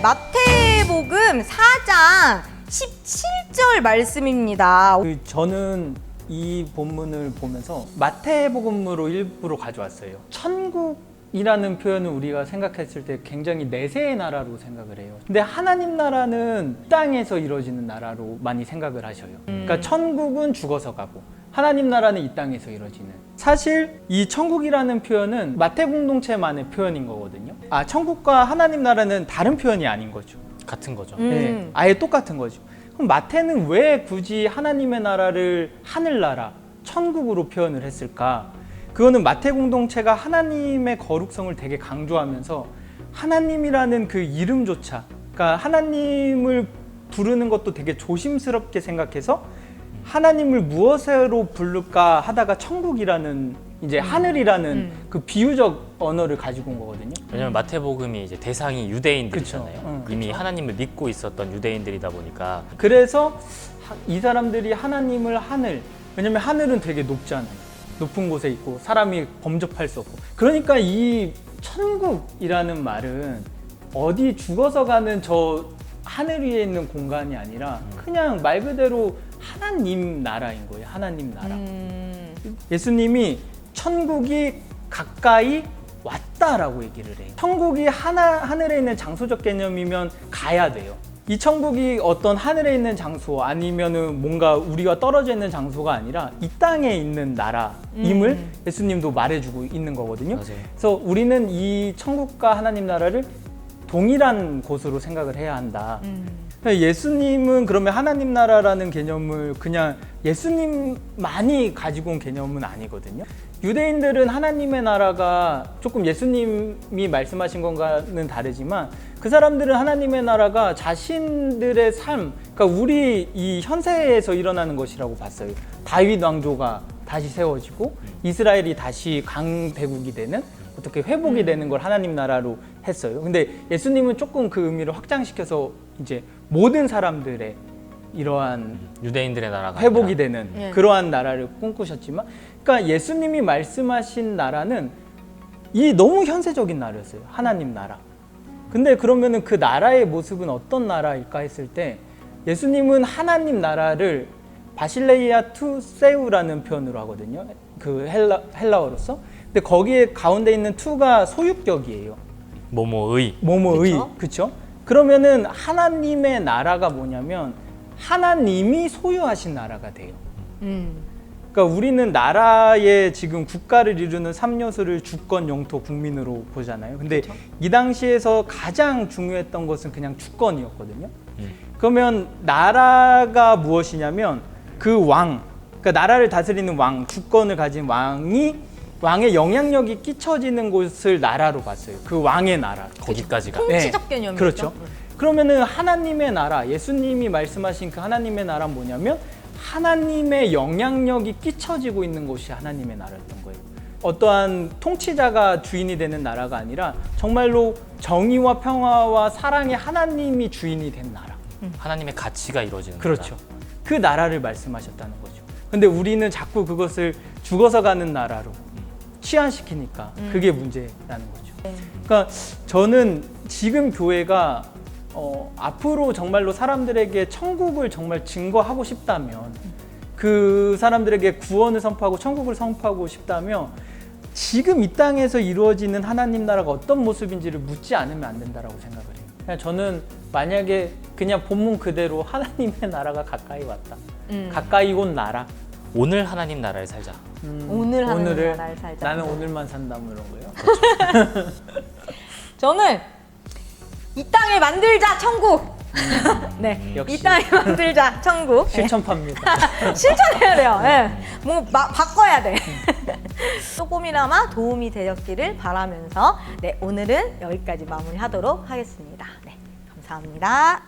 마태복음 4장 17절 말씀입니다. 저는 이 본문을 보면서 마태복음으로 일부러 가져왔어요. 천국이라는 표현을 우리가 생각했을 때 굉장히 내세의 나라로 생각을 해요. 근데 하나님 나라는 땅에서 이루어지는 나라로 많이 생각을 하셔요. 그러니까 천국은 죽어서 가고 하나님 나라는 이 땅에서 이루어지는. 사실 이 천국이라는 표현은 마태 공동체만의 표현인 거거든요. 천국과 하나님 나라는 다른 표현이 아닌 거죠. 같은 거죠. 네, 아예 똑같은 거죠. 그럼 마태는 왜 굳이 하나님의 나라를 하늘나라, 천국으로 표현을 했을까? 그거는 마태 공동체가 하나님의 거룩성을 되게 강조하면서 하나님이라는 그 이름조차, 그러니까 하나님을 부르는 것도 되게 조심스럽게 생각해서 하나님을 무엇으로 부를까 하다가 천국이라는 이제 하늘이라는 그 비유적 언어를 가지고 온 거거든요. 왜냐면 마태복음이 이제 대상이 유대인들이잖아요. 그쵸. 이미 하나님을 믿고 있었던 유대인들이다 보니까. 그래서 이 사람들이 하나님을 하늘, 왜냐면 하늘은 되게 높잖아요. 높은 곳에 있고 사람이 범접할 수 없고. 그러니까 이 천국이라는 말은 어디 죽어서 가는 저 하늘 위에 있는 공간이 아니라 그냥 말 그대로 하나님 나라인 거예요. 하나님 나라. 예수님이 천국이 가까이 왔다라고 얘기를 해요. 천국이 하늘에 있는 장소적 개념이면 가야 돼요. 이 천국이 어떤 하늘에 있는 장소 아니면은 뭔가 우리가 떨어져 있는 장소가 아니라 이 땅에 있는 나라임을 예수님도 말해주고 있는 거거든요. 맞아요. 그래서 우리는 이 천국과 하나님 나라를 동일한 곳으로 생각을 해야 한다. 예수님은 그러면 하나님 나라라는 개념을 그냥 예수님만이 가지고 온 개념은 아니거든요. 유대인들은 하나님의 나라가 조금 예수님이 말씀하신 것과는 다르지만 그 사람들은 하나님의 나라가 자신들의 삶, 그러니까 우리 이 현세에서 일어나는 것이라고 봤어요. 다윗 왕조가 다시 세워지고 이스라엘이 다시 강대국이 되는, 어떻게 회복이 되는 걸 하나님 나라로 했어요. 근데 예수님은 조금 그 의미를 확장시켜서 이제 모든 사람들의 이러한 유대인들의 나라가 회복이 아니라. 되는 그러한 나라를 꿈꾸셨지만, 그러니까 예수님이 말씀하신 나라는 이 너무 현세적인 나라였어요. 하나님 나라. 근데 그러면은 그 나라의 모습은 어떤 나라일까 했을 때 예수님은 하나님 나라를 바실레이아 투 세우라는 표현으로 하거든요. 그 헬라어로서. 근데 거기에 가운데 있는 투가 소유격이에요. 뭐뭐의. 뭐뭐의. 그렇죠? 그러면은 하나님의 나라가 뭐냐면 하나님이 소유하신 나라가 돼요. 그러니까 우리는 나라의 지금 국가를 이루는 3요소를 주권, 영토, 국민으로 보잖아요. 근데 이 당시에서 가장 중요했던 것은 그냥 주권이었거든요. 그러면 나라가 무엇이냐면 그 왕, 그러니까 나라를 다스리는 왕, 주권을 가진 왕의 영향력이 끼쳐지는 곳을 나라로 봤어요. 그 왕의 나라. 거기까지가. 통치적 개념이죠. 그렇죠. 그러면은 하나님의 나라, 예수님이 말씀하신 그 하나님의 나라는 뭐냐면 하나님의 영향력이 끼쳐지고 있는 곳이 하나님의 나라였던 거예요. 어떠한 통치자가 주인이 되는 나라가 아니라 정말로 정의와 평화와 사랑의 하나님이 주인이 된 나라. 하나님의 가치가 이루어지는 그렇죠. 나라. 그 나라를 말씀하셨다는 거죠. 근데 우리는 자꾸 그것을 죽어서 가는 나라로 치환시키니까 그게 문제라는 거죠. 그러니까 저는 지금 교회가 앞으로 정말로 사람들에게 천국을 정말 증거하고 싶다면, 그 사람들에게 구원을 선포하고 천국을 선포하고 싶다면 지금 이 땅에서 이루어지는 하나님 나라가 어떤 모습인지를 묻지 않으면 안 된다고 생각을 해요. 그냥 저는 만약에 그냥 본문 그대로 하나님의 나라가 가까이 왔다. 가까이 온 나라. 오늘 하나님 나라를 살자. 오늘 하나님 오늘을 나라를 살자. 나는 오늘만 산다 뭐 이런 거예요. 저는 이 땅을 만들자 천국. 네, 역시. 이 땅을 만들자 천국. 실천파입니다. 실천해야 돼요. 네. 뭐 바꿔야 돼. 조금이나마 도움이 되었기를 바라면서 네, 오늘은 여기까지 마무리하도록 하겠습니다. 네, 감사합니다.